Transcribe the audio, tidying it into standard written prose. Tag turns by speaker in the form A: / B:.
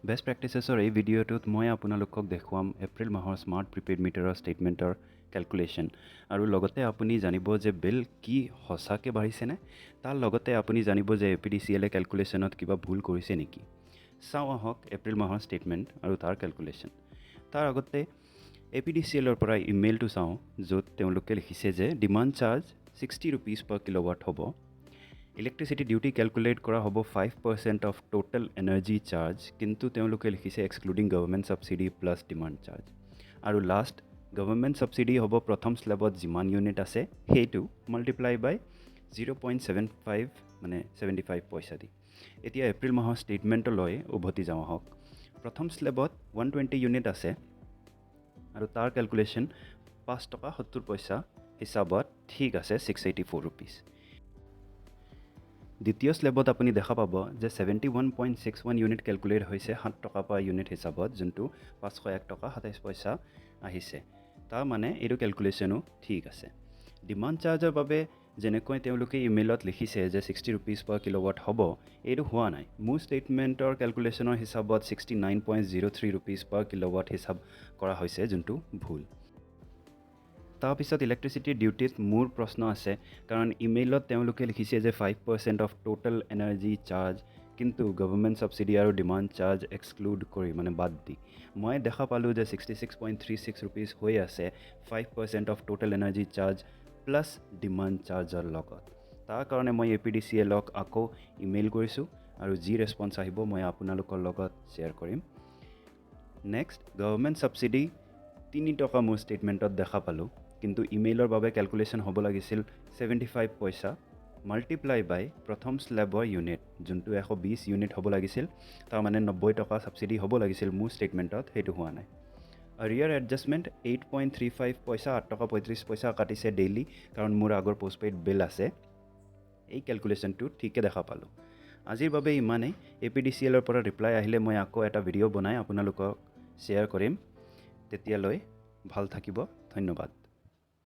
A: Best প্ৰেক্টিচেছৰ এই ভিডিঅ'টোত মই আপোনালোকক দেখুৱাম এপ্ৰিল মাহৰ স্মাৰ্ট প্ৰিপেইড মিটাৰৰ ষ্টেটমেণ্টৰ কেলকুলেশ্যন আৰু লগতে আপুনি জানিব যে বিল কি সঁচাকৈ বাঢ়িছেনে তাৰ লগতে আপুনি জানিব যে APDCL কেলকুলেশ্যনত কিবা ভুল কৰিছে নেকি। চাওঁ আহক এপ্ৰিল মাহৰ ষ্টেটমেণ্ট আৰু তাৰ কেলকুলেশ্যন। তাৰ আগতে APDCLৰ পৰা ইমেইলটো চাওঁ য'ত তেওঁলোকে লিখিছে যে demand charge 60 rupees per kilowatt হ'ব। ইলেক্ট্ৰিচিটি ডিউটি কেলকুলেট কৰা হ'ব 5% অফ টোটেল এনাৰ্জি চাৰ্জ, কিন্তু তেওঁলোকে লিখিছে excluding government subsidy plus demand charge. আৰু লাষ্ট গভৰ্ণমেণ্ট ছাবচিডি হ'ব প্ৰথম স্লেবত যিমান ইউনিট আছে সেইটো মাল্টিপ্লাই বাই 0.75 মানে 75 পইচা দি। এতিয়া এপ্ৰিল মাহৰ ষ্টেটমেণ্টলৈ উভতি যাওঁ আহক। প্ৰথম স্লেবত 120 ইউনিট আছে আৰু তাৰ কেলকুলেশ্যন 5 টকা 70 পইচা হিচাপত ঠিক আছে 684 rupees। দ্বিতীয় স্লেবত আপুনি দেখা পাব যে 71.61 ইউনিট কেলকুলেট হৈছে 7 টকা পাৰ ইউনিট হিচাপত, যোনটো 501 টকা 27 পইচা আহিছে। তাৰ মানে এইটো কেলকুলেশ্যনো ঠিক আছে। ডিমাণ্ড চাৰ্জৰ বাবে যেনেকৈ তেওঁলোকে ইমেইলত লিখিছে যে 60 rupees per kilowatt হ'ব, এইটো হোৱা নাই। মোৰ ষ্টেটমেণ্টৰ কেলকুলেশ্যনৰ হিচাপত 69.03 rupees per kilowatt হিচাপ কৰা হৈছে, যোনটো ভুল। তাৰপিছত ইলেক্ট্ৰিচিটি ডিউটিত মোৰ প্ৰশ্ন আছে, কাৰণ ইমেইলত তেওঁলোকে লিখিছে যে 5% অফ টোটেল এনাৰ্জি চাৰ্জ, কিন্তু গভৰ্ণমেণ্ট ছাবচিডি আৰু ডিমাণ্ড চাৰ্জ এক্সক্লুড কৰি মানে বাদ দি মই দেখা পালোঁ যে 66.36 rupees হৈ আছে 5% off total energy charge plus demand চাৰ্জৰ লগত। তাৰ কাৰণে মই APDCLক আকৌ ইমেইল কৰিছোঁ আৰু যি ৰেছপন্স আহিব মই আপোনালোকৰ লগত শ্বেয়াৰ কৰিম। নেক্সট গভৰ্ণমেণ্ট ছাবচিডি 3 টকা মোৰ ষ্টেটমেণ্টত দেখা পালোঁ, কিন্তু ইমেইলৰ বাবে কেলকুলেশ্যন হ'ব লাগিছিল 75 পইচা মাল্টিপ্লাই বাই প্ৰথম স্লেবৰ ইউনিট, যোনটো 120 ইউনিট হ'ব লাগিছিল। তাৰমানে 90 টকা ছাবচিডি হ'ব লাগিছিল মোৰ ষ্টেটমেণ্টত, সেইটো হোৱা নাই। আৰিয়াৰ এডজাষ্টমেণ্ট 8.35 পইচা 8 টকা 35 পইচা কাটিছে ডেইলি, কাৰণ মোৰ আগৰ পোষ্টপেইড বিল আছে। এই কেলকুলেশ্যনটো ঠিকে দেখা পালোঁ। আজিৰ বাবে ইমানেই। APDCLৰ পৰা ৰিপ্লাই আহিলে মই আকৌ এটা ভিডিঅ' বনাই আপোনালোকক শ্বেয়াৰ কৰিম। তেতিয়ালৈ ভাল থাকিব, ধন্যবাদ।